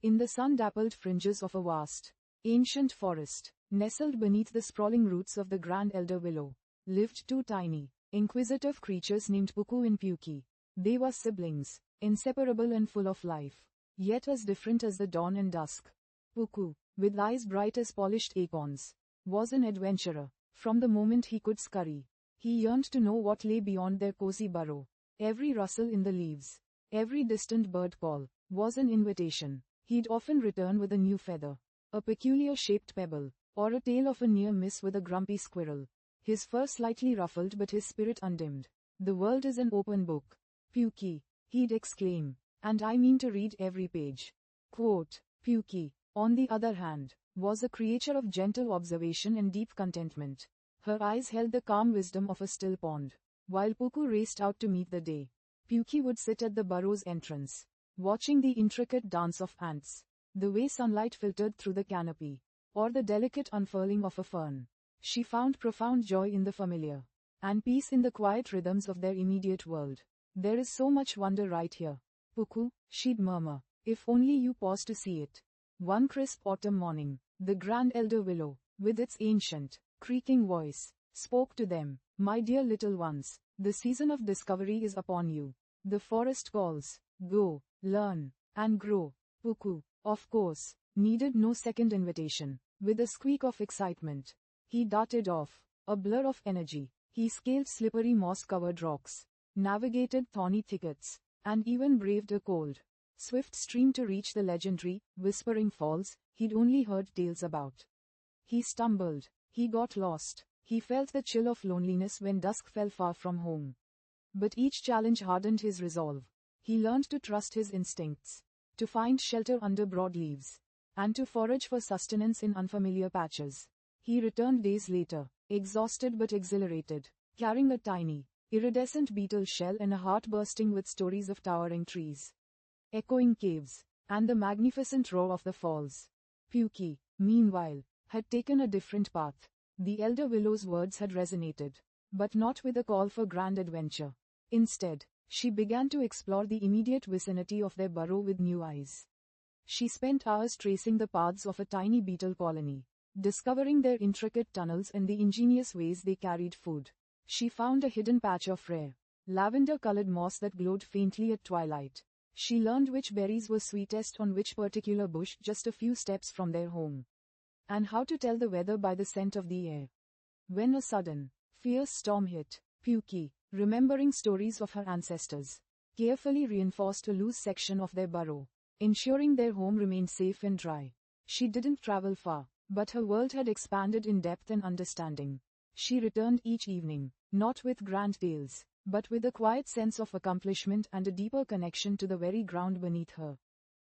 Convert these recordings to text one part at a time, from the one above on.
In the sun-dappled fringes of a vast, ancient forest, nestled beneath the sprawling roots of the grand elder willow, lived two tiny, inquisitive creatures named Puku and Puki. They were siblings, inseparable and full of life, yet as different as the dawn and dusk. Puku, with eyes bright as polished acorns, was an adventurer. From the moment he could scurry, he yearned to know what lay beyond their cozy burrow. Every rustle in the leaves, every distant bird call, was an invitation. He'd often return with a new feather, a peculiar-shaped pebble, or a tale of a near miss with a grumpy squirrel. His fur slightly ruffled but his spirit undimmed. "The world is an open book, Puki," he'd exclaim, "and I mean to read every page." Quote, Puki, on the other hand, was a creature of gentle observation and deep contentment. Her eyes held the calm wisdom of a still pond. While Puku raced out to meet the day, Puki would sit at the burrow's entrance, watching the intricate dance of ants, the way sunlight filtered through the canopy, or the delicate unfurling of a fern. She found profound joy in the familiar, and peace in the quiet rhythms of their immediate world. "There is so much wonder right here, Puku," she'd murmur, "if only you pause to see it." One crisp autumn morning, the grand elder willow, with its ancient, creaking voice, spoke to them. "My dear little ones, the season of discovery is upon you. The forest calls. Go, learn, and grow." Puku, of course, needed no second invitation. With a squeak of excitement, he darted off, a blur of energy. He scaled slippery moss-covered rocks, navigated thorny thickets, and even braved a cold, swift stream to reach the legendary, whispering falls he'd only heard tales about. He stumbled, he got lost, he felt the chill of loneliness when dusk fell far from home. But each challenge hardened his resolve. He learned to trust his instincts, to find shelter under broad leaves, and to forage for sustenance in unfamiliar patches. He returned days later, exhausted but exhilarated, carrying a tiny, iridescent beetle shell and a heart bursting with stories of towering trees, echoing caves, and the magnificent roar of the falls. Puki, meanwhile, had taken a different path. The elder willow's words had resonated, but not with a call for grand adventure. Instead, she began to explore the immediate vicinity of their burrow with new eyes. She spent hours tracing the paths of a tiny beetle colony, discovering their intricate tunnels and the ingenious ways they carried food. She found a hidden patch of rare, lavender-colored moss that glowed faintly at twilight. She learned which berries were sweetest on which particular bush just a few steps from their home, and how to tell the weather by the scent of the air. When a sudden, fierce storm hit, Puki, remembering stories of her ancestors, carefully reinforced a loose section of their burrow, ensuring their home remained safe and dry. She didn't travel far, but her world had expanded in depth and understanding. She returned each evening, not with grand tales, but with a quiet sense of accomplishment and a deeper connection to the very ground beneath her.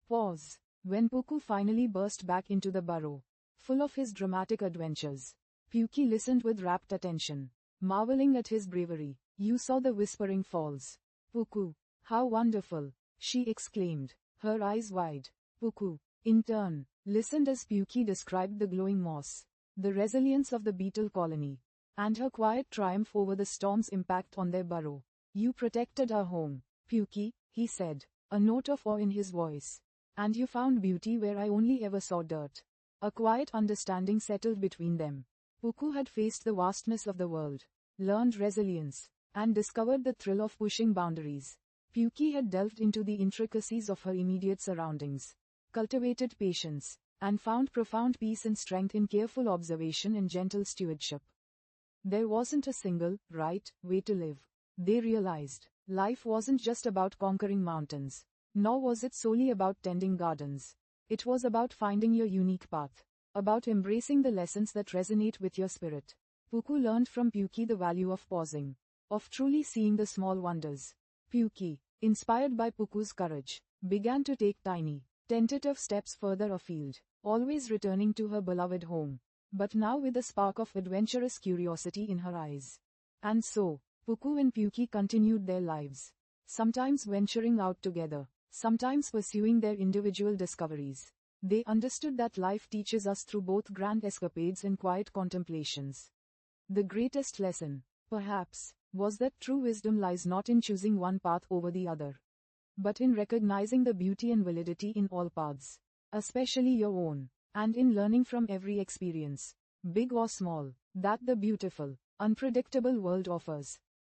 Pause. When Puku finally burst back into the burrow, full of his dramatic adventures, Puki listened with rapt attention, marveling at his bravery. "You saw the whispering falls, Puku. How wonderful!" she exclaimed, her eyes wide. Puku, in turn, listened as Puki described the glowing moss, the resilience of the beetle colony, and her quiet triumph over the storm's impact on their burrow. "You protected our home, Puki," he said, a note of awe in his voice. "And you found beauty where I only ever saw dirt." A quiet understanding settled between them. Puku had faced the vastness of the world, learned resilience, and discovered the thrill of pushing boundaries. Puki had delved into the intricacies of her immediate surroundings, cultivated patience, and found profound peace and strength in careful observation and gentle stewardship. There wasn't a single, right, way to live. They realized, life wasn't just about conquering mountains, nor was it solely about tending gardens. It was about finding your unique path, about embracing the lessons that resonate with your spirit. Puku learned from Puki the value of pausing, of truly seeing the small wonders. Puki, inspired by Puku's courage, began to take tiny, tentative steps further afield, always returning to her beloved home, but now with a spark of adventurous curiosity in her eyes. And so, Puku and Puki continued their lives, sometimes venturing out together, sometimes pursuing their individual discoveries. They understood that life teaches us through both grand escapades and quiet contemplations. The greatest lesson, perhaps, was that true wisdom lies not in choosing one path over the other, but in recognizing the beauty and validity in all paths. especially your own, and in learning from every experience, big or small, that the beautiful, unpredictable world offers.